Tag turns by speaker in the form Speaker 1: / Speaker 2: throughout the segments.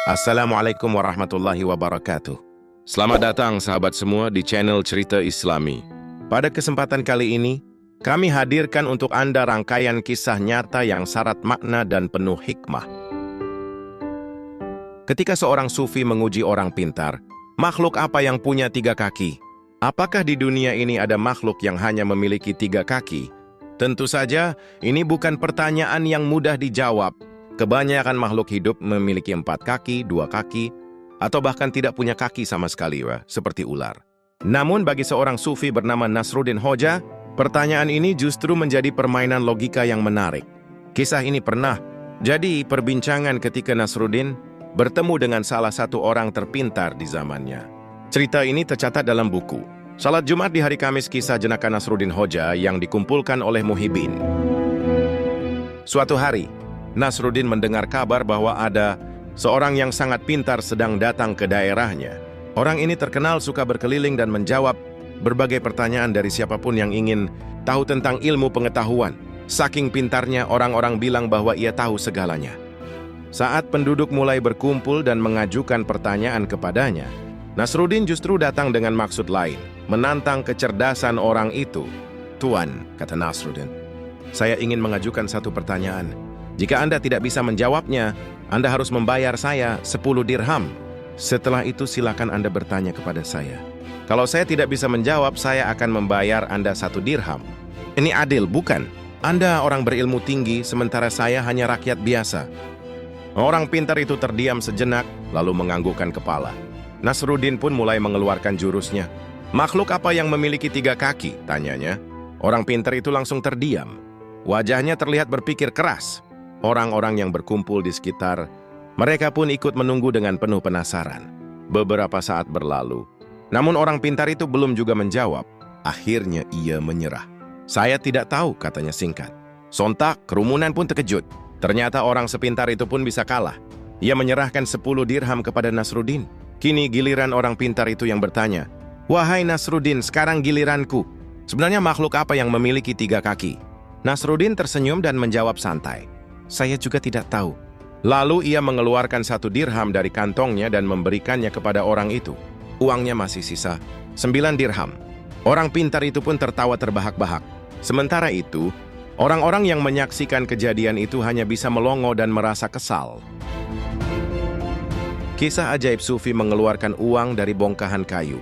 Speaker 1: Assalamualaikum warahmatullahi wabarakatuh. Selamat datang sahabat semua di channel Cerita Islami. Pada kesempatan kali ini, kami hadirkan untuk Anda rangkaian kisah nyata yang syarat makna dan penuh hikmah. Ketika seorang sufi menguji orang pintar, makhluk apa yang punya 3 kaki? Apakah di dunia ini ada makhluk yang hanya memiliki 3 kaki? Tentu saja, ini bukan pertanyaan yang mudah dijawab. Kebanyakan makhluk hidup memiliki 4 kaki, 2 kaki, atau bahkan tidak punya kaki sama sekali, seperti ular. Namun bagi seorang sufi bernama Nasruddin Hoja, pertanyaan ini justru menjadi permainan logika yang menarik. Kisah ini pernah jadi perbincangan ketika Nasruddin bertemu dengan salah satu orang terpintar di zamannya. Cerita ini tercatat dalam buku Salat Jumat di Hari Kamis, Kisah Jenaka Nasruddin Hoja yang dikumpulkan oleh Muhibbin. Suatu hari, Nasruddin mendengar kabar bahwa ada seorang yang sangat pintar sedang datang ke daerahnya. Orang ini terkenal suka berkeliling dan menjawab berbagai pertanyaan dari siapapun yang ingin tahu tentang ilmu pengetahuan. Saking pintarnya, orang-orang bilang bahwa ia tahu segalanya. Saat penduduk mulai berkumpul dan mengajukan pertanyaan kepadanya, Nasruddin justru datang dengan maksud lain, menantang kecerdasan orang itu. "Tuan," kata Nasruddin, "saya ingin mengajukan satu pertanyaan. Jika Anda tidak bisa menjawabnya, Anda harus membayar saya 10 dirham. Setelah itu silakan Anda bertanya kepada saya. Kalau saya tidak bisa menjawab, saya akan membayar Anda 1 dirham. Ini adil, bukan? Anda orang berilmu tinggi, sementara saya hanya rakyat biasa." Orang pintar itu terdiam sejenak, lalu menganggukkan kepala. Nasruddin pun mulai mengeluarkan jurusnya. "Makhluk apa yang memiliki 3 kaki?" tanyanya. Orang pintar itu langsung terdiam. Wajahnya terlihat berpikir keras. Orang-orang yang berkumpul di sekitar, mereka pun ikut menunggu dengan penuh penasaran. Beberapa saat berlalu, namun orang pintar itu belum juga menjawab. Akhirnya ia menyerah. "Saya tidak tahu," katanya singkat. Sontak, kerumunan pun terkejut. Ternyata orang sepintar itu pun bisa kalah. Ia menyerahkan 10 dirham kepada Nasruddin. Kini giliran orang pintar itu yang bertanya, "Wahai Nasruddin, sekarang giliranku. Sebenarnya makhluk apa yang memiliki 3 kaki?" Nasruddin tersenyum dan menjawab santai, "Saya juga tidak tahu." Lalu ia mengeluarkan 1 dirham dari kantongnya dan memberikannya kepada orang itu. Uangnya masih sisa 9 dirham. Orang pintar itu pun tertawa terbahak-bahak. Sementara itu, orang-orang yang menyaksikan kejadian itu hanya bisa melongo dan merasa kesal. Kisah ajaib sufi mengeluarkan uang dari bongkahan kayu.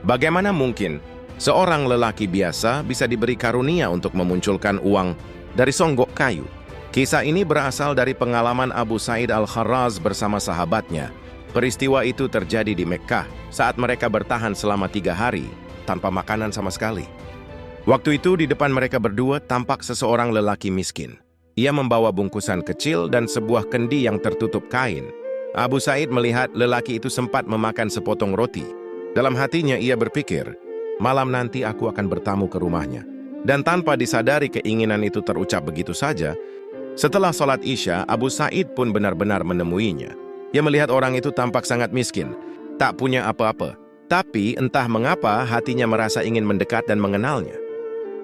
Speaker 1: Bagaimana mungkin seorang lelaki biasa bisa diberi karunia untuk memunculkan uang dari songgok kayu? Kisah ini berasal dari pengalaman Abu Sa'id Al-Kharraz bersama sahabatnya. Peristiwa itu terjadi di Mekkah saat mereka bertahan selama 3 hari tanpa makanan sama sekali. Waktu itu di depan mereka berdua tampak seseorang lelaki miskin. Ia membawa bungkusan kecil dan sebuah kendi yang tertutup kain. Abu Sa'id melihat lelaki itu sempat memakan sepotong roti. Dalam hatinya ia berpikir, malam nanti aku akan bertamu ke rumahnya. Dan tanpa disadari keinginan itu terucap begitu saja, setelah sholat Isya, Abu Sa'id pun benar-benar menemuinya. Ia melihat orang itu tampak sangat miskin, tak punya apa-apa. Tapi entah mengapa hatinya merasa ingin mendekat dan mengenalnya.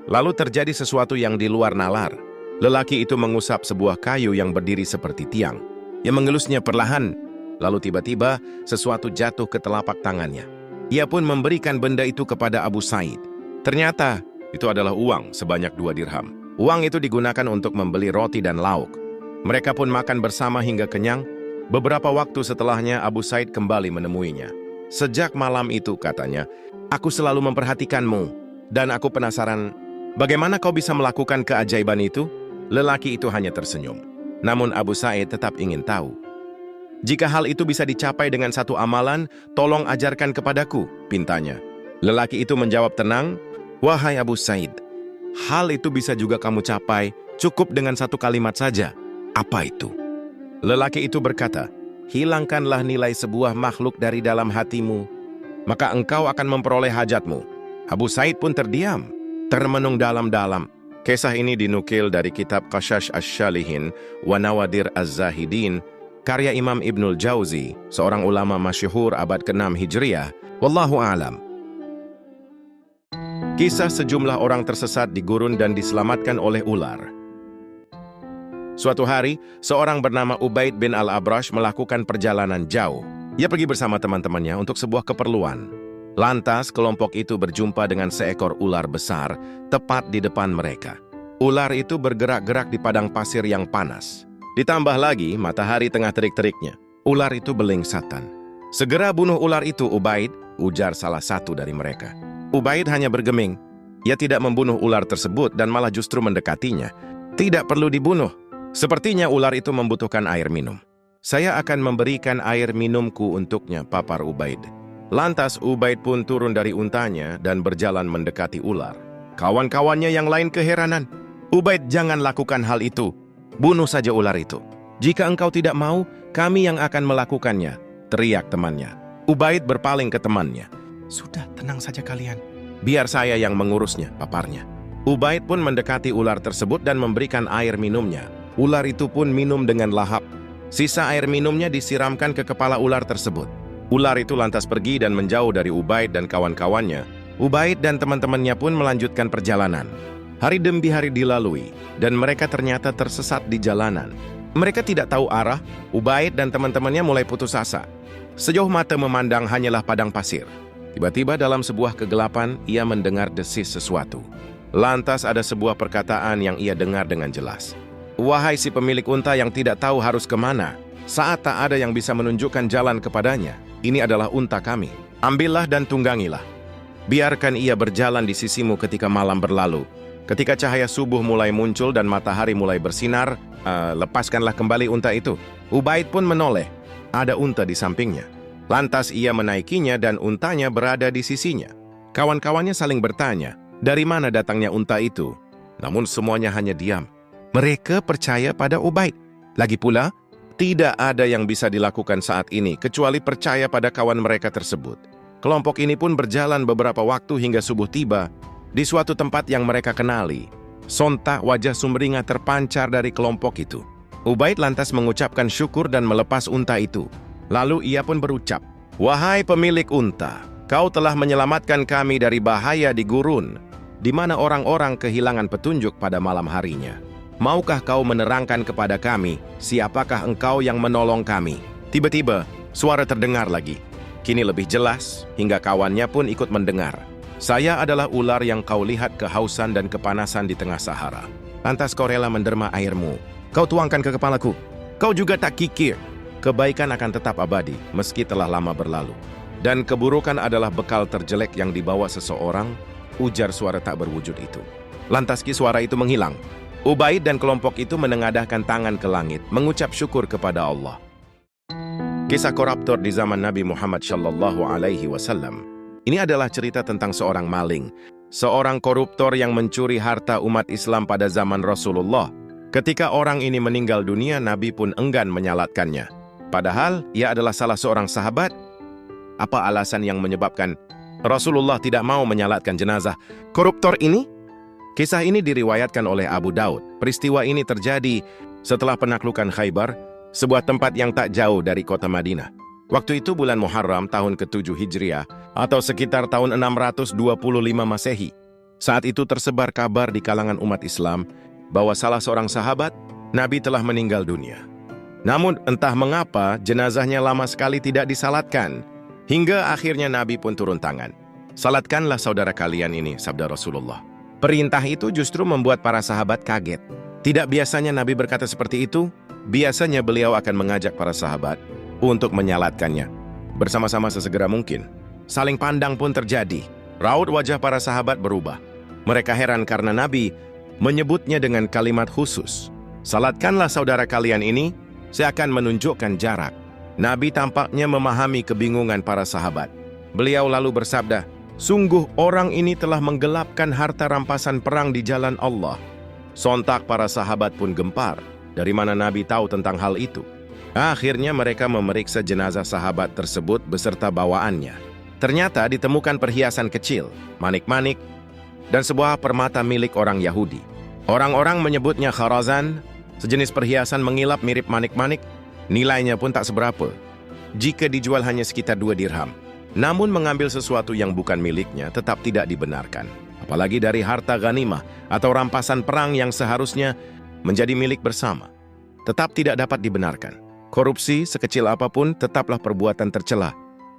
Speaker 1: Lalu terjadi sesuatu yang di luar nalar. Lelaki itu mengusap sebuah kayu yang berdiri seperti tiang. Ia mengelusnya perlahan, lalu tiba-tiba sesuatu jatuh ke telapak tangannya. Ia pun memberikan benda itu kepada Abu Sa'id. Ternyata itu adalah uang sebanyak 2 dirham. Uang itu digunakan untuk membeli roti dan lauk. Mereka pun makan bersama hingga kenyang. Beberapa waktu setelahnya Abu Sa'id kembali menemuinya. "Sejak malam itu," katanya, "aku selalu memperhatikanmu. Dan aku penasaran, bagaimana kau bisa melakukan keajaiban itu?" Lelaki itu hanya tersenyum. Namun Abu Sa'id tetap ingin tahu. "Jika hal itu bisa dicapai dengan satu amalan, tolong ajarkan kepadaku," pintanya. Lelaki itu menjawab tenang, "Wahai Abu Sa'id, hal itu bisa juga kamu capai cukup dengan 1 kalimat saja." "Apa itu?" Lelaki itu berkata, "Hilangkanlah nilai sebuah makhluk dari dalam hatimu, maka engkau akan memperoleh hajatmu." Abu Sa'id pun terdiam, termenung dalam-dalam. Kisah ini dinukil dari kitab Qasas Asy-Syalihin wa Nawadir Az-Zahidin, karya Imam Ibnul Jauzi, seorang ulama masyhur abad ke-6 Hijriah. Wallahu a'lam. Kisah sejumlah orang tersesat di gurun dan diselamatkan oleh ular. Suatu hari, seorang bernama Ubaid bin Al-Abrash melakukan perjalanan jauh. Ia pergi bersama teman-temannya untuk sebuah keperluan. Lantas, kelompok itu berjumpa dengan seekor ular besar tepat di depan mereka. Ular itu bergerak-gerak di padang pasir yang panas. Ditambah lagi, matahari tengah terik-teriknya. Ular itu belingsatan. "Segera bunuh ular itu, Ubaid," ujar salah satu dari mereka. Ubaid hanya bergeming. Ia tidak membunuh ular tersebut dan malah justru mendekatinya. "Tidak perlu dibunuh. Sepertinya ular itu membutuhkan air minum. Saya akan memberikan air minumku untuknya," papar Ubaid. Lantas Ubaid pun turun dari untanya dan berjalan mendekati ular. Kawan-kawannya yang lain keheranan. "Ubaid, jangan lakukan hal itu. Bunuh saja ular itu. Jika engkau tidak mau, kami yang akan melakukannya," teriak temannya. Ubaid berpaling ke temannya. "Sudah, tenang saja kalian. Biar saya yang mengurusnya," paparnya. Ubaid pun mendekati ular tersebut dan memberikan air minumnya. Ular itu pun minum dengan lahap. Sisa air minumnya disiramkan ke kepala ular tersebut. Ular itu lantas pergi dan menjauh dari Ubaid dan kawan-kawannya. Ubaid dan teman-temannya pun melanjutkan perjalanan. Hari demi hari dilalui, dan mereka ternyata tersesat di jalanan. Mereka tidak tahu arah. Ubaid dan teman-temannya mulai putus asa. Sejauh mata memandang hanyalah padang pasir. Tiba-tiba dalam sebuah kegelapan, ia mendengar desis sesuatu. Lantas ada sebuah perkataan yang ia dengar dengan jelas. "Wahai si pemilik unta yang tidak tahu harus kemana, saat tak ada yang bisa menunjukkan jalan kepadanya, ini adalah unta kami. Ambillah dan tunggangilah. Biarkan ia berjalan di sisimu ketika malam berlalu. Ketika cahaya subuh mulai muncul dan matahari mulai bersinar, lepaskanlah kembali unta itu." Ubaid pun menoleh. Ada unta di sampingnya. Lantas ia menaikinya dan untanya berada di sisinya. Kawan-kawannya saling bertanya, dari mana datangnya unta itu? Namun semuanya hanya diam. Mereka percaya pada Ubaid. Lagi pula, tidak ada yang bisa dilakukan saat ini kecuali percaya pada kawan mereka tersebut. Kelompok ini pun berjalan beberapa waktu hingga subuh tiba di suatu tempat yang mereka kenali. Sontak wajah sumringah terpancar dari kelompok itu. Ubaid lantas mengucapkan syukur dan melepas unta itu. Lalu ia pun berucap, "Wahai pemilik unta, kau telah menyelamatkan kami dari bahaya di gurun, di mana orang-orang kehilangan petunjuk pada malam harinya. Maukah kau menerangkan kepada kami, siapakah engkau yang menolong kami?" Tiba-tiba, suara terdengar lagi. Kini lebih jelas, hingga kawannya pun ikut mendengar. "Saya adalah ular yang kau lihat kehausan dan kepanasan di tengah Sahara. Lantas kau rela menderma airmu. Kau tuangkan ke kepalaku. Kau juga tak kikir. Kebaikan akan tetap abadi, meski telah lama berlalu. Dan keburukan adalah bekal terjelek yang dibawa seseorang," ujar suara tak berwujud itu. Lantas suara itu menghilang. Ubaid dan kelompok itu menengadahkan tangan ke langit, mengucap syukur kepada Allah. Kisah koruptor di zaman Nabi Muhammad Shallallahu Alaihi Wasallam. Ini adalah cerita tentang seorang maling, seorang koruptor yang mencuri harta umat Islam pada zaman Rasulullah. Ketika orang ini meninggal dunia, Nabi pun enggan menyalatkannya. Padahal ia adalah salah seorang sahabat. Apa alasan yang menyebabkan Rasulullah tidak mau menyalatkan jenazah koruptor ini? Kisah ini diriwayatkan oleh Abu Daud. Peristiwa ini terjadi setelah penaklukan Khaybar, sebuah tempat yang tak jauh dari kota Madinah. Waktu itu bulan Muharram tahun ke-7 Hijriah atau sekitar tahun 625 Masehi. Saat itu tersebar kabar di kalangan umat Islam bahwa salah seorang sahabat Nabi telah meninggal dunia. Namun entah mengapa jenazahnya lama sekali tidak disalatkan. Hingga akhirnya Nabi pun turun tangan. "Salatkanlah saudara kalian ini," sabda Rasulullah. Perintah itu justru membuat para sahabat kaget. Tidak biasanya Nabi berkata seperti itu. Biasanya beliau akan mengajak para sahabat untuk menyalatkannya bersama-sama sesegera mungkin. Saling pandang pun terjadi. Raut wajah para sahabat berubah. Mereka heran karena Nabi menyebutnya dengan kalimat khusus. "Salatkanlah saudara kalian ini," seakan menunjukkan jarak. Nabi tampaknya memahami kebingungan para sahabat. Beliau lalu bersabda, "Sungguh orang ini telah menggelapkan harta rampasan perang di jalan Allah." Sontak para sahabat pun gempar. Dari mana Nabi tahu tentang hal itu? Akhirnya mereka memeriksa jenazah sahabat tersebut beserta bawaannya. Ternyata ditemukan perhiasan kecil, manik-manik, dan sebuah permata milik orang Yahudi. Orang-orang menyebutnya kharazan, sejenis perhiasan mengilap mirip manik-manik. Nilainya pun tak seberapa. Jika dijual hanya sekitar 2 dirham. Namun mengambil sesuatu yang bukan miliknya tetap tidak dibenarkan. Apalagi dari harta ghanimah atau rampasan perang yang seharusnya menjadi milik bersama. tetap tidak dapat dibenarkan. Korupsi, sekecil apapun, tetaplah perbuatan tercela.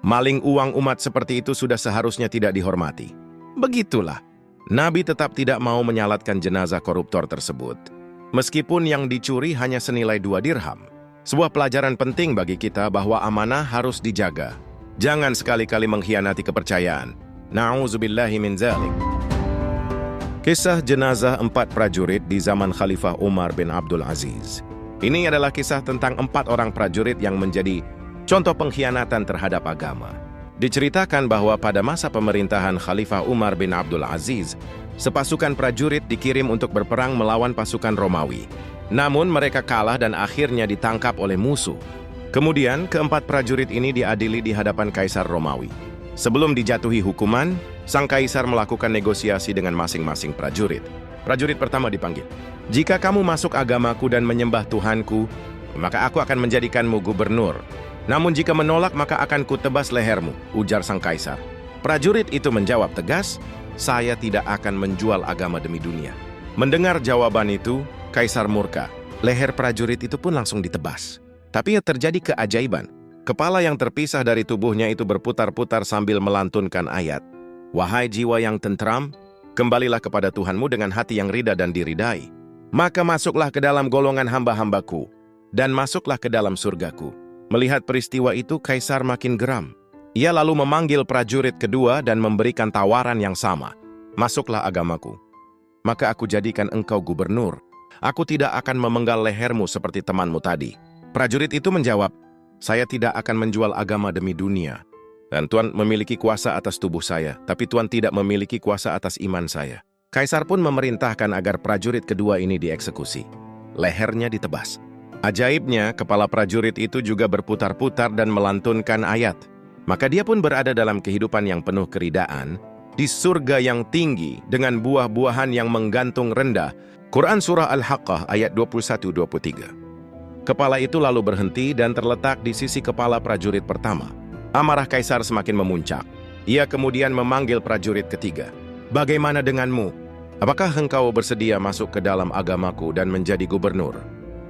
Speaker 1: Maling uang umat seperti itu sudah seharusnya tidak dihormati. Begitulah, Nabi tetap tidak mau menyalatkan jenazah koruptor tersebut. Meskipun yang dicuri hanya senilai 2 dirham. Sebuah pelajaran penting bagi kita bahwa amanah harus dijaga. Jangan sekali-kali mengkhianati kepercayaan. Na'udzubillahi min dzalik. Kisah jenazah 4 prajurit di zaman Khalifah Umar bin Abdul Aziz. Ini adalah kisah tentang 4 orang prajurit yang menjadi contoh pengkhianatan terhadap agama. Diceritakan bahwa pada masa pemerintahan Khalifah Umar bin Abdul Aziz, sepasukan prajurit dikirim untuk berperang melawan pasukan Romawi. Namun mereka kalah dan akhirnya ditangkap oleh musuh. Kemudian, keempat prajurit ini diadili di hadapan Kaisar Romawi. Sebelum dijatuhi hukuman, sang kaisar melakukan negosiasi dengan masing-masing prajurit. Prajurit pertama dipanggil. "Jika kamu masuk agamaku dan menyembah Tuhanku, maka aku akan menjadikanmu gubernur. Namun jika menolak, maka akan kutebas lehermu," ujar sang kaisar. Prajurit itu menjawab tegas, "Saya tidak akan menjual agama demi dunia." Mendengar jawaban itu, kaisar murka. Leher prajurit itu pun langsung ditebas. Tapi terjadi keajaiban. Kepala yang terpisah dari tubuhnya itu berputar-putar sambil melantunkan ayat. "Wahai jiwa yang tentram, kembalilah kepada Tuhanmu dengan hati yang rida dan diridai. Maka masuklah ke dalam golongan hamba-hambaku, dan masuklah ke dalam surgaku." Melihat peristiwa itu, kaisar makin geram. Ia lalu memanggil prajurit kedua dan memberikan tawaran yang sama. "Masuklah agamaku, maka aku jadikan engkau gubernur. Aku tidak akan memenggal lehermu seperti temanmu tadi." Prajurit itu menjawab, "Saya tidak akan menjual agama demi dunia. Dan Tuhan memiliki kuasa atas tubuh saya, tapi Tuhan tidak memiliki kuasa atas iman saya." Kaisar pun memerintahkan agar prajurit kedua ini dieksekusi. Lehernya ditebas. Ajaibnya, kepala prajurit itu juga berputar-putar dan melantunkan ayat. Maka dia pun berada dalam kehidupan yang penuh keridaan, di surga yang tinggi dengan buah-buahan yang menggantung rendah. Quran Surah Al-Haqqah ayat 21-23. Kepala itu lalu berhenti dan terletak di sisi kepala prajurit pertama. Amarah kaisar semakin memuncak. Ia kemudian memanggil prajurit ketiga. "Bagaimana denganmu? Apakah engkau bersedia masuk ke dalam agamaku dan menjadi gubernur?"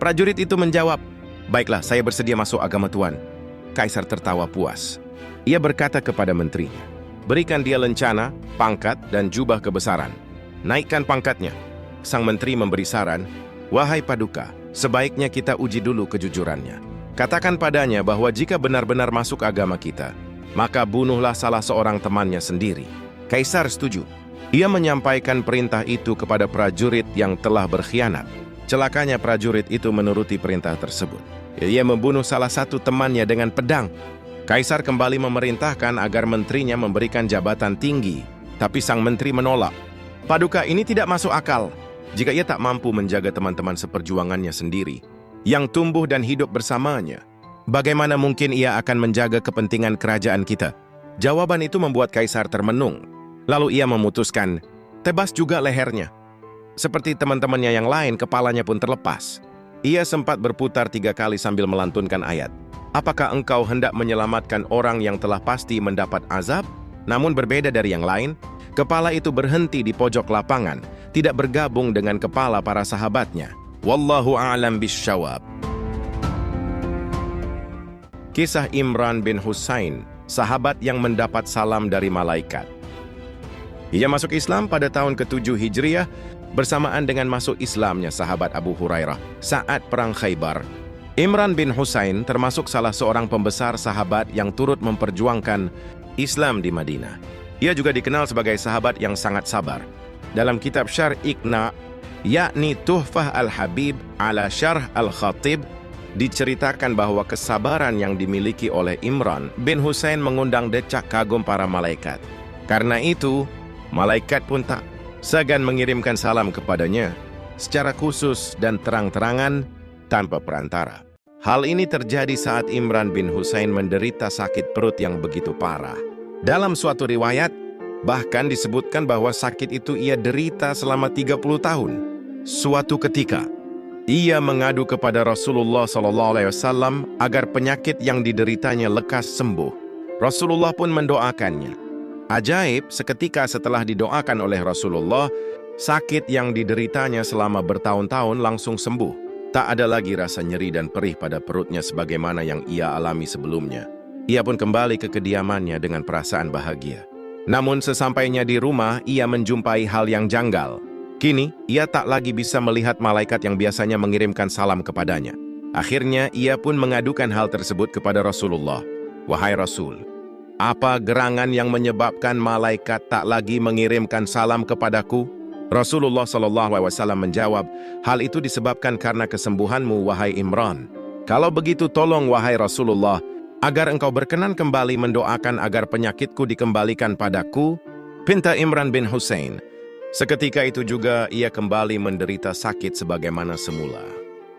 Speaker 1: Prajurit itu menjawab, "Baiklah, saya bersedia masuk agama Tuan." Kaisar tertawa puas. Ia berkata kepada menterinya, "Berikan dia lencana, pangkat, dan jubah kebesaran. Naikkan pangkatnya." Sang menteri memberi saran, "Wahai Paduka, sebaiknya kita uji dulu kejujurannya. Katakan padanya bahwa jika benar-benar masuk agama kita, maka bunuhlah salah seorang temannya sendiri." Kaisar setuju. Ia menyampaikan perintah itu kepada prajurit yang telah berkhianat. Celakanya prajurit itu menuruti perintah tersebut. Ia membunuh salah satu temannya dengan pedang. Kaisar kembali memerintahkan agar menterinya memberikan jabatan tinggi, tapi sang menteri menolak. "Paduka, ini tidak masuk akal. Jika ia tak mampu menjaga teman-teman seperjuangannya sendiri, yang tumbuh dan hidup bersamanya, bagaimana mungkin ia akan menjaga kepentingan kerajaan kita?" Jawaban itu membuat kaisar termenung. Lalu ia memutuskan, tebas juga lehernya. Seperti teman-temannya yang lain, kepalanya pun terlepas. Ia sempat berputar 3 kali sambil melantunkan ayat. "Apakah engkau hendak menyelamatkan orang yang telah pasti mendapat azab?" Namun berbeda dari yang lain, kepala itu berhenti di pojok lapangan, tidak bergabung dengan kepala para sahabatnya. Wallahu a'lam bisyawab. Kisah Imran bin Husain, sahabat yang mendapat salam dari malaikat. Ia masuk Islam pada tahun ke-7 Hijriah, bersamaan dengan masuk Islamnya sahabat Abu Hurairah saat Perang Khaybar. Imran bin Husain termasuk salah seorang pembesar sahabat yang turut memperjuangkan Islam di Madinah. Ia juga dikenal sebagai sahabat yang sangat sabar. Dalam kitab Syarh Iqna, yakni Tuhfah Al-Habib ala Syarh Al-Khatib, diceritakan bahwa kesabaran yang dimiliki oleh Imran bin Husain mengundang decak kagum para malaikat. Karena itu, malaikat pun tak segan mengirimkan salam kepadanya secara khusus dan terang-terangan tanpa perantara. Hal ini terjadi saat Imran bin Husain menderita sakit perut yang begitu parah. Dalam suatu riwayat, bahkan disebutkan bahwa sakit itu ia derita selama 30 tahun. Suatu ketika, ia mengadu kepada Rasulullah SAW agar penyakit yang dideritanya lekas sembuh. Rasulullah pun mendoakannya. Ajaib, seketika setelah didoakan oleh Rasulullah, sakit yang dideritanya selama bertahun-tahun langsung sembuh. Tak ada lagi rasa nyeri dan perih pada perutnya sebagaimana yang ia alami sebelumnya. Ia pun kembali ke kediamannya dengan perasaan bahagia. Namun sesampainya di rumah, ia menjumpai hal yang janggal. Kini, ia tak lagi bisa melihat malaikat yang biasanya mengirimkan salam kepadanya. Akhirnya, ia pun mengadukan hal tersebut kepada Rasulullah. "Wahai Rasul, apa gerangan yang menyebabkan malaikat tak lagi mengirimkan salam kepadaku?" Rasulullah SAW menjawab, "Hal itu disebabkan karena kesembuhanmu, wahai Imran. Kalau begitu tolong, wahai Rasulullah, agar engkau berkenan kembali mendoakan agar penyakitku dikembalikan padaku." Pinta Imran bin Husain. Seketika itu juga ia kembali menderita sakit sebagaimana semula.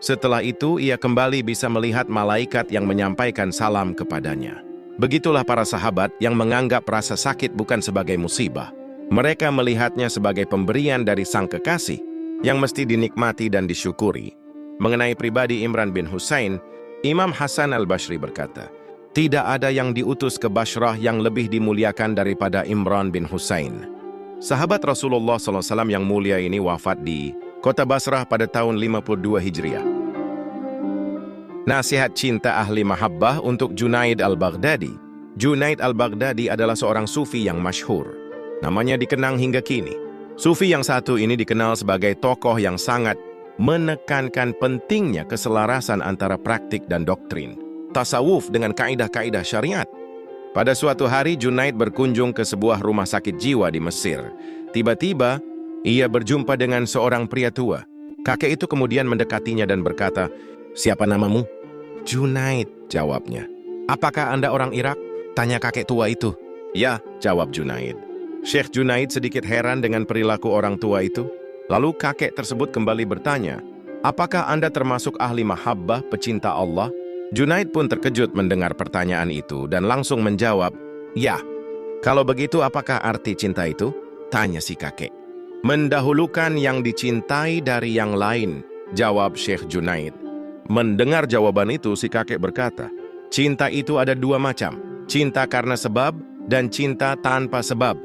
Speaker 1: Setelah itu ia kembali bisa melihat malaikat yang menyampaikan salam kepadanya. Begitulah para sahabat yang menganggap rasa sakit bukan sebagai musibah. Mereka melihatnya sebagai pemberian dari sang kekasih yang mesti dinikmati dan disyukuri. Mengenai pribadi Imran bin Husain, Imam Hasan al-Basri berkata, "Tidak ada yang diutus ke Basrah yang lebih dimuliakan daripada Imran bin Husain." Sahabat Rasulullah SAW yang mulia ini wafat di kota Basrah pada tahun 52 Hijriah. Nasihat cinta ahli mahabbah untuk Junaid al-Baghdadi. Junaid al-Baghdadi adalah seorang sufi yang masyhur. Namanya dikenang hingga kini. Sufi yang satu ini dikenal sebagai tokoh yang sangat menekankan pentingnya keselarasan antara praktik dan doktrin tasawuf dengan kaidah-kaidah syariat. Pada suatu hari Junaid berkunjung ke sebuah rumah sakit jiwa di Mesir. Tiba-tiba, ia berjumpa dengan seorang pria tua. Kakek itu kemudian mendekatinya dan berkata, "Siapa namamu?" "Junaid," jawabnya. "Apakah Anda orang Irak?" tanya kakek tua itu. "Ya," jawab Junaid. Syekh Junaid sedikit heran dengan perilaku orang tua itu. Lalu kakek tersebut kembali bertanya, "Apakah Anda termasuk ahli mahabbah, pecinta Allah?" Junaid pun terkejut mendengar pertanyaan itu dan langsung menjawab, "Ya." "Kalau begitu apakah arti cinta itu?" tanya si kakek. "Mendahulukan yang dicintai dari yang lain," jawab Syekh Junaid. Mendengar jawaban itu, si kakek berkata, "Cinta itu ada dua macam, cinta karena sebab dan cinta tanpa sebab.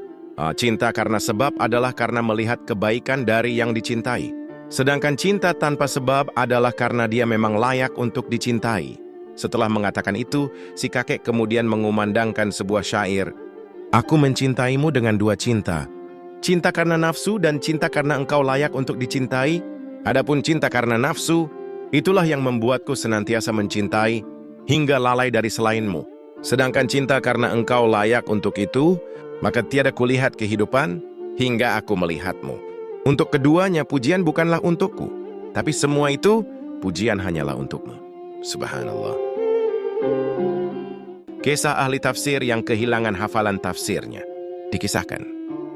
Speaker 1: Cinta karena sebab adalah karena melihat kebaikan dari yang dicintai. Sedangkan cinta tanpa sebab adalah karena dia memang layak untuk dicintai." Setelah mengatakan itu, si kakek kemudian mengumandangkan sebuah syair. "Aku mencintaimu dengan dua cinta. Cinta karena nafsu dan cinta karena engkau layak untuk dicintai. Adapun cinta karena nafsu, itulah yang membuatku senantiasa mencintai hingga lalai dari selainmu. Sedangkan cinta karena engkau layak untuk itu, maka tiada kulihat kehidupan hingga aku melihatmu. Untuk keduanya pujian bukanlah untukku, tapi semua itu pujian hanyalah untukmu." Subhanallah. Kisah ahli tafsir yang kehilangan hafalan tafsirnya. Dikisahkan,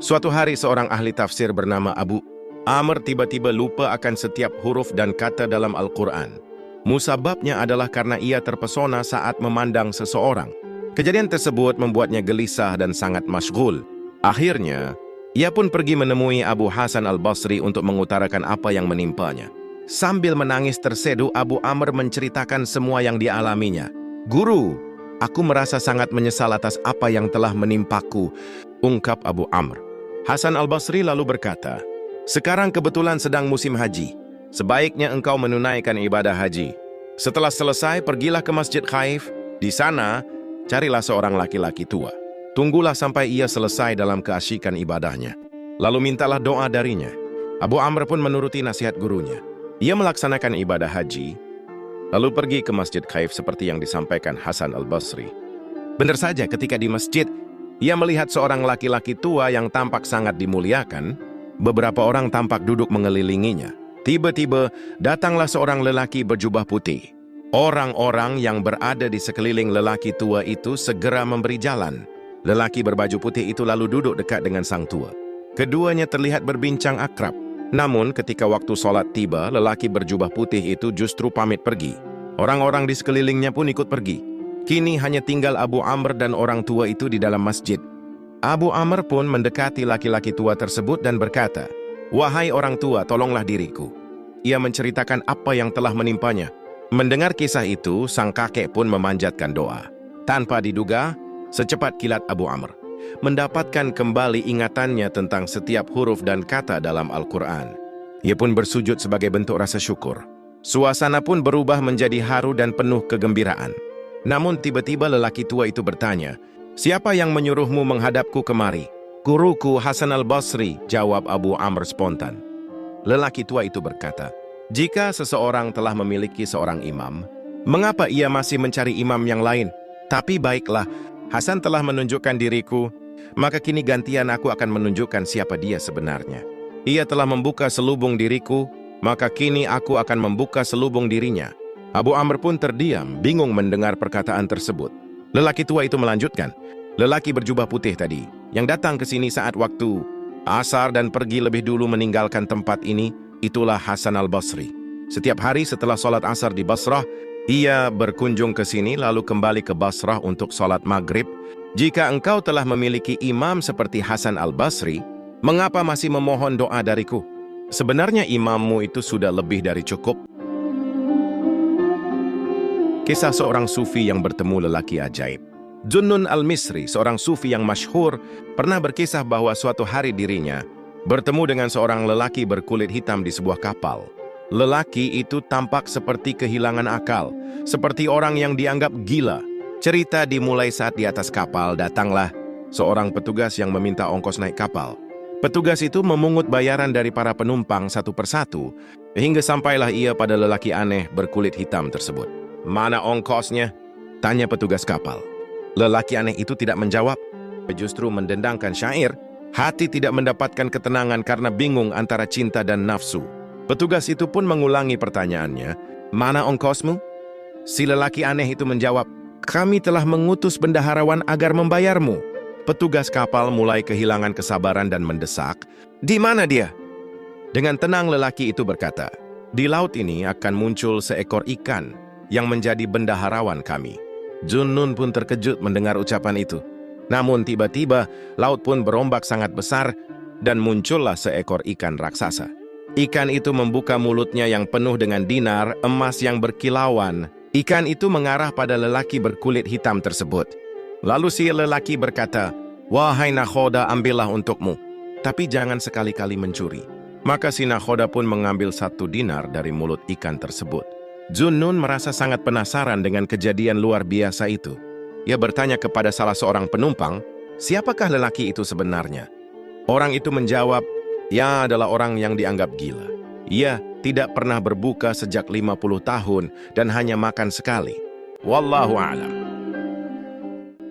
Speaker 1: suatu hari seorang ahli tafsir bernama Abu Amr tiba-tiba lupa akan setiap huruf dan kata dalam Al-Quran. Musababnya adalah karena ia terpesona saat memandang seseorang. Kejadian tersebut membuatnya gelisah dan sangat masyghul. Akhirnya, ia pun pergi menemui Abu Hasan al-Basri untuk mengutarakan apa yang menimpanya. Sambil menangis terseduh, Abu Amr menceritakan semua yang dialaminya. "Guru, aku merasa sangat menyesal atas apa yang telah menimpaku," ungkap Abu Amr. Hasan al-Basri lalu berkata, "Sekarang kebetulan sedang musim haji. Sebaiknya engkau menunaikan ibadah haji. Setelah selesai, pergilah ke Masjid Khaif. Di sana, carilah seorang laki-laki tua. Tunggulah sampai ia selesai dalam keasyikan ibadahnya. Lalu mintalah doa darinya." Abu Amr pun menuruti nasihat gurunya. Ia melaksanakan ibadah haji, lalu pergi ke Masjid Khaif seperti yang disampaikan Hasan al-Basri. Benar saja, ketika di masjid, ia melihat seorang laki-laki tua yang tampak sangat dimuliakan. Beberapa orang tampak duduk mengelilinginya. Tiba-tiba, datanglah seorang lelaki berjubah putih. Orang-orang yang berada di sekeliling lelaki tua itu segera memberi jalan. Lelaki berbaju putih itu lalu duduk dekat dengan sang tua. Keduanya terlihat berbincang akrab. Namun ketika waktu sholat tiba, lelaki berjubah putih itu justru pamit pergi. Orang-orang di sekelilingnya pun ikut pergi. Kini hanya tinggal Abu Amr dan orang tua itu di dalam masjid. Abu Amr pun mendekati laki-laki tua tersebut dan berkata, "Wahai orang tua, tolonglah diriku." Ia menceritakan apa yang telah menimpanya. Mendengar kisah itu, sang kakek pun memanjatkan doa. Tanpa diduga, secepat kilat Abu Amr mendapatkan kembali ingatannya tentang setiap huruf dan kata dalam Al-Quran. Ia pun bersujud sebagai bentuk rasa syukur. Suasana pun berubah menjadi haru dan penuh kegembiraan. Namun tiba-tiba lelaki tua itu bertanya, "Siapa yang menyuruhmu menghadapku kemari?" "Guruku Hasan al-Basri," jawab Abu Amr spontan. Lelaki tua itu berkata, "Jika seseorang telah memiliki seorang imam, mengapa ia masih mencari imam yang lain? Tapi baiklah, Hasan telah menunjukkan diriku, maka kini gantian aku akan menunjukkan siapa dia sebenarnya. Ia telah membuka selubung diriku, maka kini aku akan membuka selubung dirinya." Abu Amr pun terdiam, bingung mendengar perkataan tersebut. Lelaki tua itu melanjutkan, "Lelaki berjubah putih tadi, yang datang ke sini saat waktu asar dan pergi lebih dulu meninggalkan tempat ini, itulah Hasan al-Basri. Setiap hari setelah sholat asar di Basrah, ia berkunjung ke sini lalu kembali ke Basrah untuk sholat maghrib. Jika engkau telah memiliki imam seperti Hasan al-Basri, mengapa masih memohon doa dariku? Sebenarnya imammu itu sudah lebih dari cukup." Kisah seorang sufi yang bertemu lelaki ajaib. Junnun al-Misri, seorang sufi yang masyhur, pernah berkisah bahwa suatu hari dirinya bertemu dengan seorang lelaki berkulit hitam di sebuah kapal. Lelaki itu tampak seperti kehilangan akal, seperti orang yang dianggap gila. Cerita dimulai saat di atas kapal datanglah seorang petugas yang meminta ongkos naik kapal. Petugas itu memungut bayaran dari para penumpang satu persatu, hingga sampailah ia pada lelaki aneh berkulit hitam tersebut. "Mana ongkosnya?" tanya petugas kapal. Lelaki aneh itu tidak menjawab, justru mendendangkan syair, "Hati tidak mendapatkan ketenangan karena bingung antara cinta dan nafsu." Petugas itu pun mengulangi pertanyaannya, "Mana ongkosmu?" Si lelaki aneh itu menjawab, "Kami telah mengutus bendaharawan agar membayarmu." Petugas kapal mulai kehilangan kesabaran dan mendesak, "Di mana dia?" Dengan tenang lelaki itu berkata, "Di laut ini akan muncul seekor ikan yang menjadi bendaharawan kami." Junnun pun terkejut mendengar ucapan itu. Namun tiba-tiba laut pun berombak sangat besar dan muncullah seekor ikan raksasa. Ikan itu membuka mulutnya yang penuh dengan dinar, emas yang berkilauan. Ikan itu mengarah pada lelaki berkulit hitam tersebut. Lalu si lelaki berkata, "Wahai nakhoda, ambillah untukmu, tapi jangan sekali-kali mencuri." Maka si nakhoda pun mengambil 1 dinar dari mulut ikan tersebut. Junnun merasa sangat penasaran dengan kejadian luar biasa itu. Ia bertanya kepada salah seorang penumpang, siapakah lelaki itu sebenarnya? Orang itu menjawab, ia adalah orang yang dianggap gila. Ia tidak pernah berbuka sejak 50 tahun dan hanya makan sekali. Wallahu a'lam.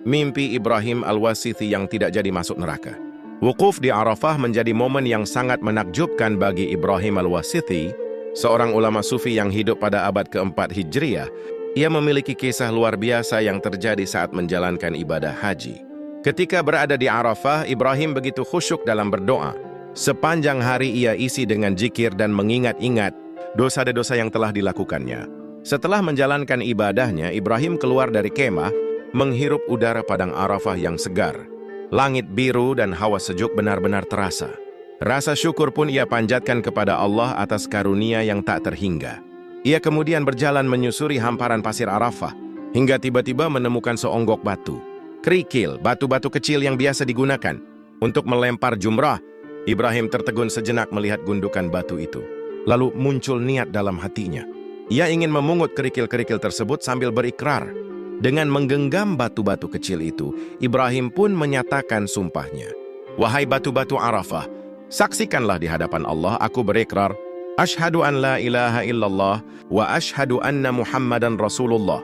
Speaker 1: Mimpi Ibrahim al-Wasithi yang tidak jadi masuk neraka. Wukuf di Arafah menjadi momen yang sangat menakjubkan bagi Ibrahim al-Wasithi, seorang ulama sufi yang hidup pada abad keempat Hijriah. Ia memiliki kisah luar biasa yang terjadi saat menjalankan ibadah haji. Ketika berada di Arafah, Ibrahim begitu khusyuk dalam berdoa. Sepanjang hari ia isi dengan zikir dan mengingat-ingat dosa-dosa yang telah dilakukannya. Setelah menjalankan ibadahnya, Ibrahim keluar dari kemah, menghirup udara padang Arafah yang segar. Langit biru dan hawa sejuk benar-benar terasa. Rasa syukur pun ia panjatkan kepada Allah atas karunia yang tak terhingga. Ia kemudian berjalan menyusuri hamparan pasir Arafah, hingga tiba-tiba menemukan seonggok batu. Kerikil, batu-batu kecil yang biasa digunakan untuk melempar jumrah. Ibrahim tertegun sejenak melihat gundukan batu itu. Lalu muncul niat dalam hatinya. Ia ingin memungut kerikil-kerikil tersebut sambil berikrar. Dengan menggenggam batu-batu kecil itu, Ibrahim pun menyatakan sumpahnya. "Wahai batu-batu Arafah, saksikanlah di hadapan Allah, aku berikrar, asyhadu an la ilaha illallah wa asyhadu anna Muhammadan Rasulullah."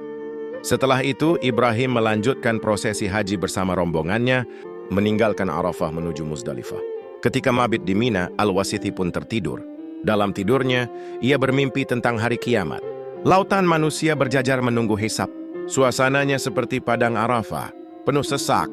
Speaker 1: Setelah itu, Ibrahim melanjutkan prosesi haji bersama rombongannya, meninggalkan Arafah menuju Muzdalifah. Ketika mabit di Mina, Al-Wasithi pun tertidur. Dalam tidurnya, ia bermimpi tentang hari kiamat. Lautan manusia berjajar menunggu hisab. Suasananya seperti padang Arafah, penuh sesak.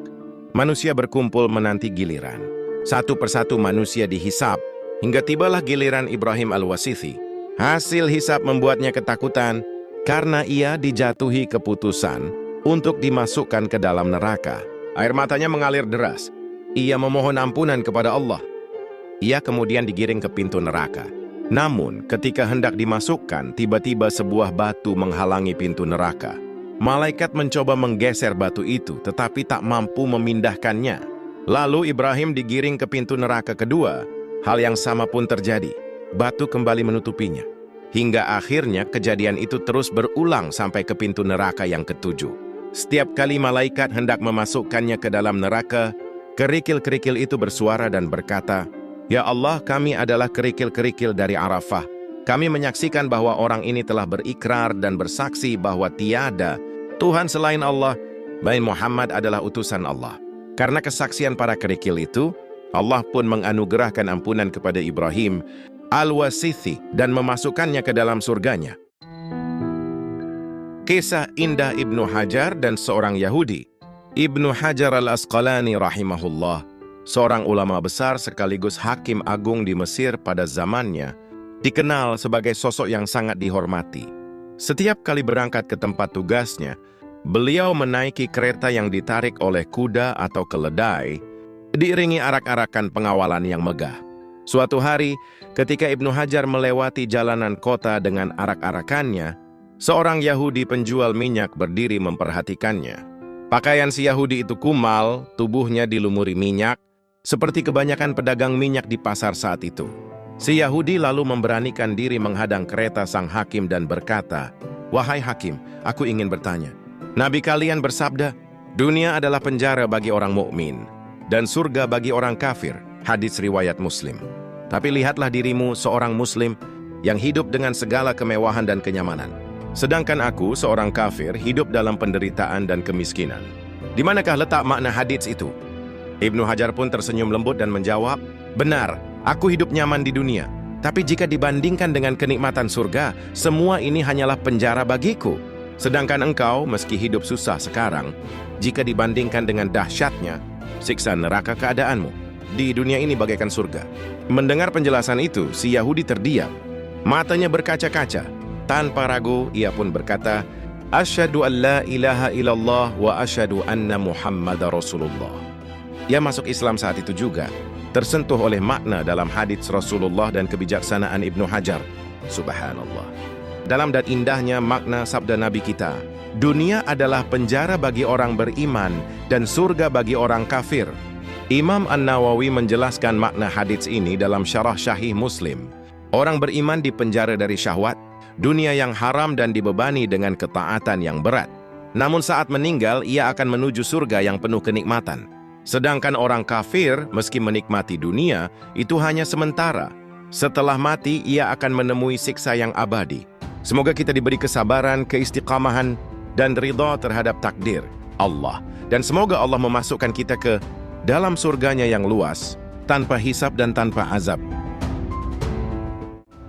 Speaker 1: Manusia berkumpul menanti giliran. Satu persatu manusia dihisab, hingga tibalah giliran Ibrahim Al-Wasithi. Hasil hisab membuatnya ketakutan, karena ia dijatuhi keputusan untuk dimasukkan ke dalam neraka. Air matanya mengalir deras. Ia memohon ampunan kepada Allah. Ia kemudian digiring ke pintu neraka. Namun, ketika hendak dimasukkan, tiba-tiba sebuah batu menghalangi pintu neraka. Malaikat mencoba menggeser batu itu, tetapi tak mampu memindahkannya. Lalu Ibrahim digiring ke pintu neraka kedua. Hal yang sama pun terjadi. Batu kembali menutupinya. Hingga akhirnya kejadian itu terus berulang sampai ke pintu neraka yang ketujuh. Setiap kali malaikat hendak memasukkannya ke dalam neraka, kerikil-kerikil itu bersuara dan berkata, "Ya Allah, kami adalah kerikil-kerikil dari Arafah. Kami menyaksikan bahwa orang ini telah berikrar dan bersaksi bahwa tiada Tuhan selain Allah, dan Muhammad adalah utusan Allah." Karena kesaksian para kerikil itu, Allah pun menganugerahkan ampunan kepada Ibrahim Al-Wasithi dan memasukkannya ke dalam surganya. Kisah indah Ibnu Hajar dan seorang Yahudi. Ibnu Hajar Al-Asqalani rahimahullah, seorang ulama besar sekaligus hakim agung di Mesir pada zamannya, dikenal sebagai sosok yang sangat dihormati. Setiap kali berangkat ke tempat tugasnya, beliau menaiki kereta yang ditarik oleh kuda atau keledai, diiringi arak-arakan pengawalan yang megah. Suatu hari, ketika Ibnu Hajar melewati jalanan kota dengan arak-arakannya, seorang Yahudi penjual minyak berdiri memperhatikannya. Pakaian si Yahudi itu kumal, tubuhnya dilumuri minyak, seperti kebanyakan pedagang minyak di pasar saat itu. Si Yahudi lalu memberanikan diri menghadang kereta sang hakim dan berkata, "Wahai hakim, aku ingin bertanya. Nabi kalian bersabda, dunia adalah penjara bagi orang mukmin dan surga bagi orang kafir." Hadis riwayat Muslim. Tapi lihatlah dirimu seorang muslim yang hidup dengan segala kemewahan dan kenyamanan. Sedangkan aku seorang kafir hidup dalam penderitaan dan kemiskinan. Di manakah letak makna hadis itu? Ibnu Hajar pun tersenyum lembut dan menjawab, "Benar, aku hidup nyaman di dunia. Tapi jika dibandingkan dengan kenikmatan surga, semua ini hanyalah penjara bagiku. Sedangkan engkau meski hidup susah sekarang, jika dibandingkan dengan dahsyatnya siksa neraka keadaanmu di dunia ini bagaikan surga." Mendengar penjelasan itu, si Yahudi terdiam. Matanya berkaca-kaca. Tanpa ragu, ia pun berkata, "Asyhadu an la ilaha illallah wa asyhadu anna Muhammadar Rasulullah." Ia masuk Islam saat itu juga, tersentuh oleh makna dalam hadits Rasulullah dan kebijaksanaan Ibnu Hajar. Subhanallah. Dalam dan indahnya makna sabda Nabi kita, dunia adalah penjara bagi orang beriman dan surga bagi orang kafir. Imam An-Nawawi menjelaskan makna hadits ini dalam syarah Syahih Muslim. Orang beriman dipenjara dari syahwat, dunia yang haram dan dibebani dengan ketaatan yang berat. Namun saat meninggal, ia akan menuju surga yang penuh kenikmatan. Sedangkan orang kafir, meski menikmati dunia, itu hanya sementara. Setelah mati, ia akan menemui siksa yang abadi. Semoga kita diberi kesabaran, keistiqamahan, dan ridha terhadap takdir Allah. Dan semoga Allah memasukkan kita ke dalam surganya yang luas, tanpa hisab dan tanpa azab.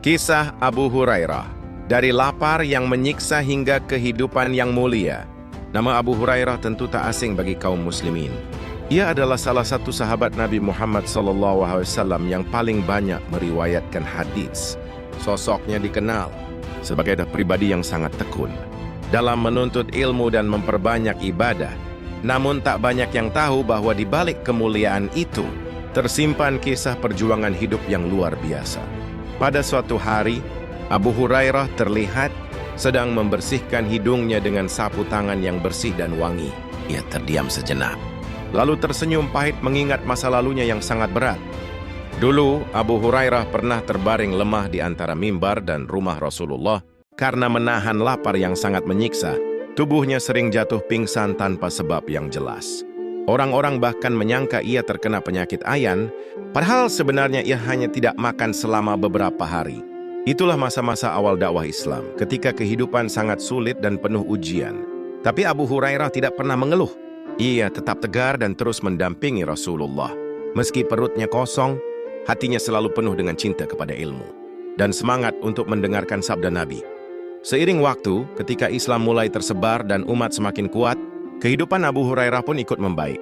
Speaker 1: Kisah Abu Hurairah, dari lapar yang menyiksa hingga kehidupan yang mulia. Nama Abu Hurairah tentu tak asing bagi kaum muslimin. Ia adalah salah satu sahabat Nabi Muhammad SAW yang paling banyak meriwayatkan hadis. Sosoknya dikenal sebagai pribadi yang sangat tekun dalam menuntut ilmu dan memperbanyak ibadah. Namun tak banyak yang tahu bahwa di balik kemuliaan itu tersimpan kisah perjuangan hidup yang luar biasa. Pada suatu hari, Abu Hurairah terlihat sedang membersihkan hidungnya dengan sapu tangan yang bersih dan wangi. Ia terdiam sejenak, lalu tersenyum pahit mengingat masa lalunya yang sangat berat. Dulu, Abu Hurairah pernah terbaring lemah di antara mimbar dan rumah Rasulullah karena menahan lapar yang sangat menyiksa. Tubuhnya sering jatuh pingsan tanpa sebab yang jelas. Orang-orang bahkan menyangka ia terkena penyakit ayan, padahal sebenarnya ia hanya tidak makan selama beberapa hari. Itulah masa-masa awal dakwah Islam, ketika kehidupan sangat sulit dan penuh ujian. Tapi Abu Hurairah tidak pernah mengeluh. Ia tetap tegar dan terus mendampingi Rasulullah. Meski perutnya kosong, hatinya selalu penuh dengan cinta kepada ilmu dan semangat untuk mendengarkan sabda Nabi. Seiring waktu, ketika Islam mulai tersebar dan umat semakin kuat, kehidupan Abu Hurairah pun ikut membaik.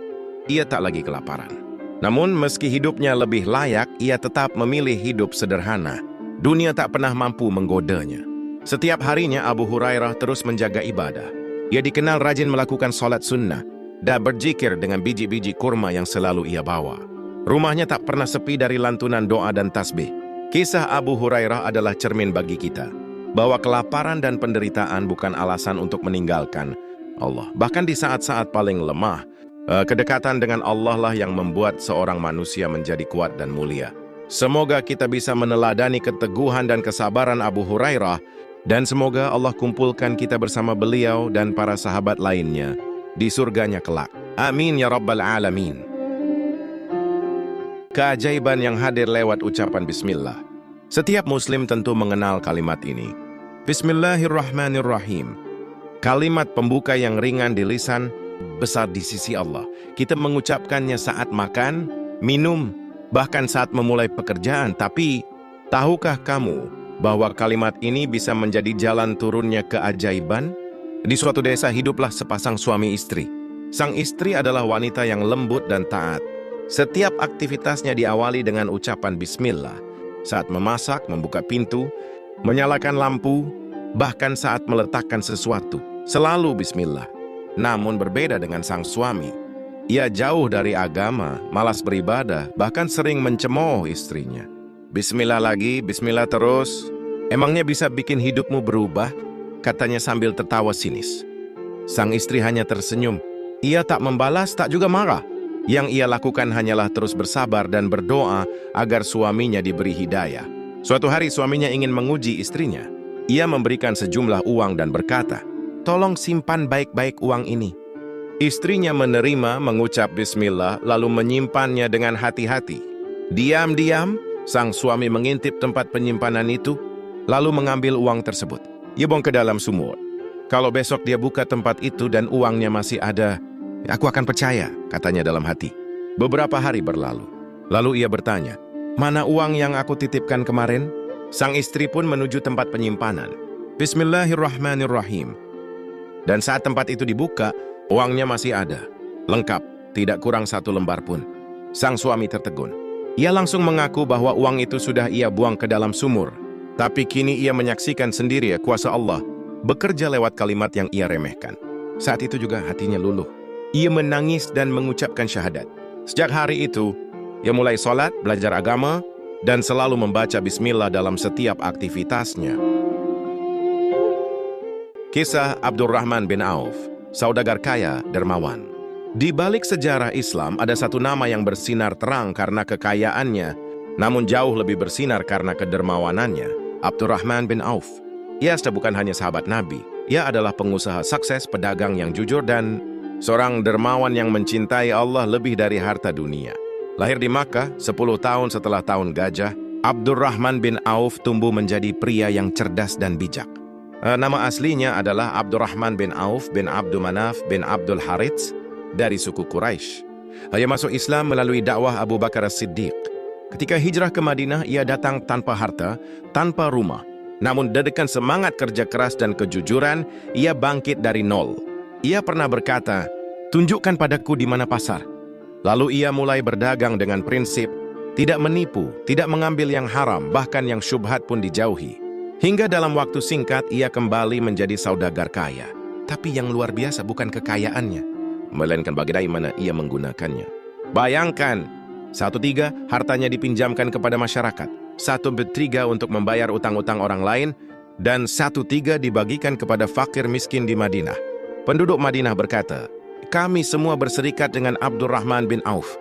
Speaker 1: Ia tak lagi kelaparan. Namun, meski hidupnya lebih layak, ia tetap memilih hidup sederhana. Dunia tak pernah mampu menggodanya. Setiap harinya, Abu Hurairah terus menjaga ibadah. Ia dikenal rajin melakukan sholat sunnah dan berzikir dengan biji-biji kurma yang selalu ia bawa. Rumahnya tak pernah sepi dari lantunan doa dan tasbih. Kisah Abu Hurairah adalah cermin bagi kita, bahwa kelaparan dan penderitaan bukan alasan untuk meninggalkan Allah. Bahkan di saat-saat paling lemah, kedekatan dengan Allah lah yang membuat seorang manusia menjadi kuat dan mulia. Semoga kita bisa meneladani keteguhan dan kesabaran Abu Hurairah, dan semoga Allah kumpulkan kita bersama beliau dan para sahabat lainnya di surganya kelak. Amin ya rabbal alamin. Keajaiban yang hadir lewat ucapan bismillah. Setiap muslim tentu mengenal kalimat ini. Bismillahirrahmanirrahim. Kalimat pembuka yang ringan di lisan, besar di sisi Allah. Kita mengucapkannya saat makan, minum, bahkan saat memulai pekerjaan. Tapi, tahukah kamu bahwa kalimat ini bisa menjadi jalan turunnya keajaiban? Di suatu desa hiduplah sepasang suami istri. Sang istri adalah wanita yang lembut dan taat. Setiap aktivitasnya diawali dengan ucapan bismillah. Saat memasak, membuka pintu, menyalakan lampu, bahkan saat meletakkan sesuatu, selalu bismillah. Namun berbeda dengan sang suami. Ia jauh dari agama, malas beribadah, bahkan sering mencemooh istrinya. Bismillah lagi, bismillah terus. Emangnya bisa bikin hidupmu berubah? Katanya sambil tertawa sinis. Sang istri hanya tersenyum. Ia tak membalas, tak juga marah. Yang ia lakukan hanyalah terus bersabar dan berdoa agar suaminya diberi hidayah. Suatu hari suaminya ingin menguji istrinya. Ia memberikan sejumlah uang dan berkata, "Tolong simpan baik-baik uang ini." Istrinya menerima, mengucap bismillah, lalu menyimpannya dengan hati-hati. Diam-diam, sang suami mengintip tempat penyimpanan itu, lalu mengambil uang tersebut. Ia buang ke dalam sumur. Kalau besok dia buka tempat itu dan uangnya masih ada, aku akan percaya, katanya dalam hati. Beberapa hari berlalu. Lalu ia bertanya, "Mana uang yang aku titipkan kemarin?" Sang istri pun menuju tempat penyimpanan. Bismillahirrahmanirrahim. Dan saat tempat itu dibuka, uangnya masih ada. Lengkap, tidak kurang satu lembar pun. Sang suami tertegun. Ia langsung mengaku bahwa uang itu sudah ia buang ke dalam sumur. Tapi kini ia menyaksikan sendiri kuasa Allah bekerja lewat kalimat yang ia remehkan. Saat itu juga hatinya luluh. Ia menangis dan mengucapkan syahadat. Sejak hari itu, ia mulai sholat, belajar agama, dan selalu membaca bismillah dalam setiap aktivitasnya. Kisah Abdurrahman bin Auf, saudagar kaya dermawan. Di balik sejarah Islam ada satu nama yang bersinar terang karena kekayaannya, namun jauh lebih bersinar karena kedermawanannya, Abdurrahman bin Auf. Ia bukan hanya sahabat Nabi, ia adalah pengusaha sukses, pedagang yang jujur, dan seorang dermawan yang mencintai Allah lebih dari harta dunia. Lahir di Makkah 10 tahun setelah tahun gajah, Abdurrahman bin Auf tumbuh menjadi pria yang cerdas dan bijak. Nama aslinya adalah Abdurrahman bin Auf bin Abdul Manaf bin Abdul Harits dari suku Quraisy. Ia masuk Islam melalui dakwah Abu Bakar As-Siddiq. Ketika hijrah ke Madinah, ia datang tanpa harta, tanpa rumah. Namun dengan semangat kerja keras dan kejujuran, ia bangkit dari nol. Ia pernah berkata, "Tunjukkan padaku di mana pasar." Lalu ia mulai berdagang dengan prinsip, tidak menipu, tidak mengambil yang haram, bahkan yang syubhat pun dijauhi. Hingga dalam waktu singkat, ia kembali menjadi saudagar kaya. Tapi yang luar biasa bukan kekayaannya, melainkan bagaimana ia menggunakannya. Bayangkan, 1/3 hartanya dipinjamkan kepada masyarakat, 1/3 untuk membayar utang-utang orang lain, dan 1/3 dibagikan kepada fakir miskin di Madinah. Penduduk Madinah berkata, "Kami semua berserikat dengan Abdurrahman bin Auf."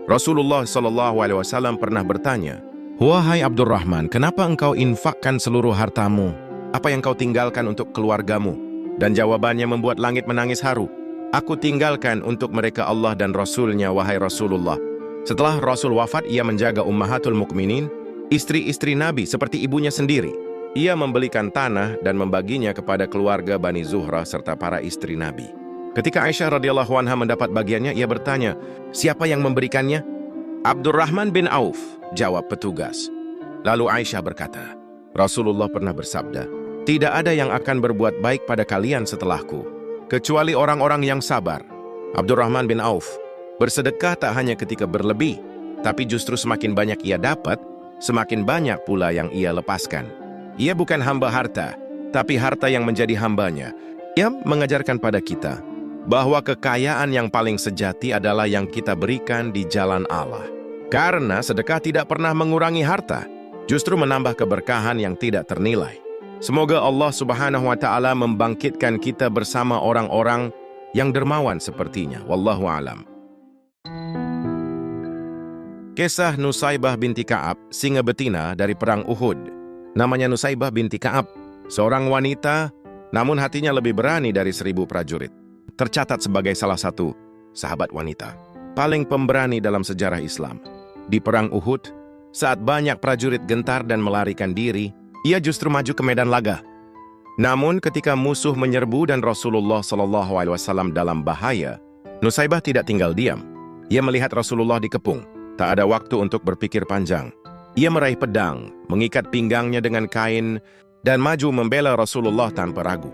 Speaker 1: Rasulullah SAW pernah bertanya, "Wahai Abdurrahman, kenapa engkau infakkan seluruh hartamu? Apa yang kau tinggalkan untuk keluargamu?" Dan jawabannya membuat langit menangis haru. "Aku tinggalkan untuk mereka Allah dan Rasulnya, wahai Rasulullah." Setelah Rasul wafat, ia menjaga Ummahatul Mukminin, istri-istri Nabi seperti ibunya sendiri. Ia membelikan tanah dan membaginya kepada keluarga Bani Zuhrah serta para istri Nabi. Ketika Aisyah radhiyallahu anha mendapat bagiannya, ia bertanya, "Siapa yang memberikannya?" "Abdurrahman bin Auf," jawab petugas. Lalu Aisyah berkata, "Rasulullah pernah bersabda, tidak ada yang akan berbuat baik pada kalian setelahku, kecuali orang-orang yang sabar." Abdurrahman bin Auf bersedekah tak hanya ketika berlebih, tapi justru semakin banyak ia dapat, semakin banyak pula yang ia lepaskan. Ia bukan hamba harta, tapi harta yang menjadi hambanya. Ia mengajarkan pada kita bahwa kekayaan yang paling sejati adalah yang kita berikan di jalan Allah. Karena sedekah tidak pernah mengurangi harta, justru menambah keberkahan yang tidak ternilai. Semoga Allah Subhanahu wa Ta'ala membangkitkan kita bersama orang-orang yang dermawan sepertinya. Wallahu a'lam. Kisah Nusaybah binti Ka'ab, singa betina dari perang Uhud. Namanya Nusaybah binti Ka'ab, seorang wanita, namun hatinya lebih berani dari 1000 prajurit. Tercatat sebagai salah satu sahabat wanita paling pemberani dalam sejarah Islam. Di perang Uhud, saat banyak prajurit gentar dan melarikan diri, ia justru maju ke medan laga. Namun ketika musuh menyerbu dan Rasulullah SAW dalam bahaya, Nusaybah tidak tinggal diam. Ia melihat Rasulullah dikepung. Tak ada waktu untuk berpikir panjang. Ia meraih pedang, mengikat pinggangnya dengan kain, dan maju membela Rasulullah tanpa ragu.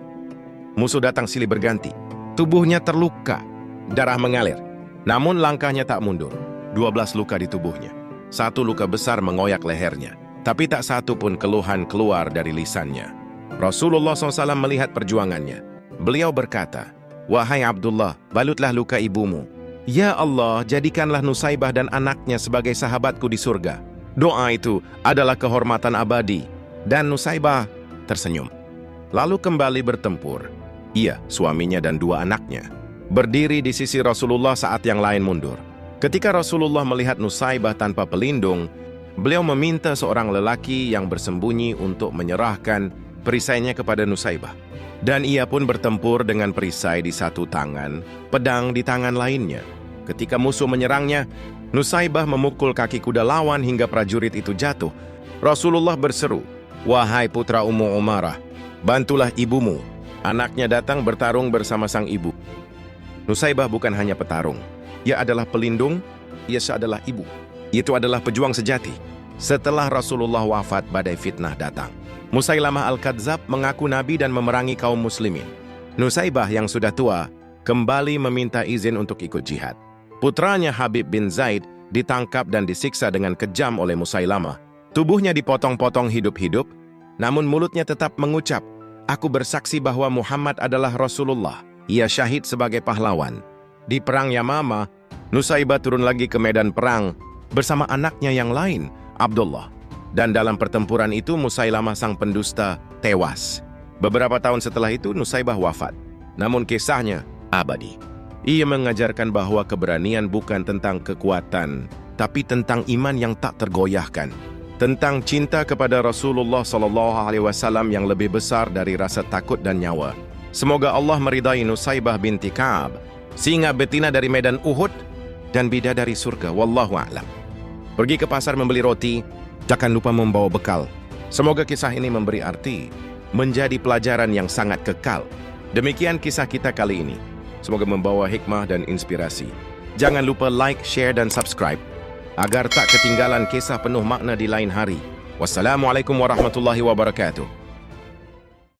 Speaker 1: Musuh datang silih berganti. Tubuhnya terluka, darah mengalir. Namun langkahnya tak mundur. 12 luka di tubuhnya. 1 luka besar mengoyak lehernya. Tapi tak satu pun keluhan keluar dari lisannya. Rasulullah SAW melihat perjuangannya. Beliau berkata, "Wahai Abdullah, balutlah luka ibumu. Ya Allah, jadikanlah Nusaybah dan anaknya sebagai sahabatku di surga." Doa itu adalah kehormatan abadi. Dan Nusaybah tersenyum. Lalu kembali bertempur. Ia, suaminya dan 2 anaknya berdiri di sisi Rasulullah saat yang lain mundur. Ketika Rasulullah melihat Nusaybah tanpa pelindung, beliau meminta seorang lelaki yang bersembunyi untuk menyerahkan perisainya kepada Nusaybah. Dan ia pun bertempur dengan perisai di satu tangan, pedang di tangan lainnya. Ketika musuh menyerangnya, Nusaybah memukul kaki kuda lawan hingga prajurit itu jatuh. Rasulullah berseru, "Wahai putra Ummu Umarah, bantulah ibumu." Anaknya datang bertarung bersama sang ibu. Nusaybah bukan hanya petarung. Ia adalah pelindung, ia adalah ibu. Itu adalah pejuang sejati. Setelah Rasulullah wafat, badai fitnah datang. Musailamah Al-Kadzab mengaku nabi dan memerangi kaum muslimin. Nusaybah yang sudah tua kembali meminta izin untuk ikut jihad. Putranya Habib bin Zaid ditangkap dan disiksa dengan kejam oleh Musailamah. Tubuhnya dipotong-potong hidup-hidup, namun mulutnya tetap mengucap, "Aku bersaksi bahwa Muhammad adalah Rasulullah." Ia syahid sebagai pahlawan. Di perang Yamamah, Nusaybah turun lagi ke medan perang bersama anaknya yang lain, Abdullah. Dan dalam pertempuran itu Musailamah sang pendusta tewas. Beberapa tahun setelah itu Nusaybah wafat. Namun kisahnya abadi. Ia mengajarkan bahwa keberanian bukan tentang kekuatan, tapi tentang iman yang tak tergoyahkan. Tentang cinta kepada Rasulullah SAW yang lebih besar dari rasa takut dan nyawa. Semoga Allah meridai Nusaybah binti Ka'ab, singa betina dari medan Uhud, dan bidadari surga. Wallahu a'lam. Pergi ke pasar membeli roti, jangan lupa membawa bekal. Semoga kisah ini memberi arti, menjadi pelajaran yang sangat kekal. Demikian kisah kita kali ini. Semoga membawa hikmah dan inspirasi. Jangan lupa like, share, dan subscribe, agar tak ketinggalan kisah penuh makna di lain hari. Wassalamualaikum warahmatullahi wabarakatuh.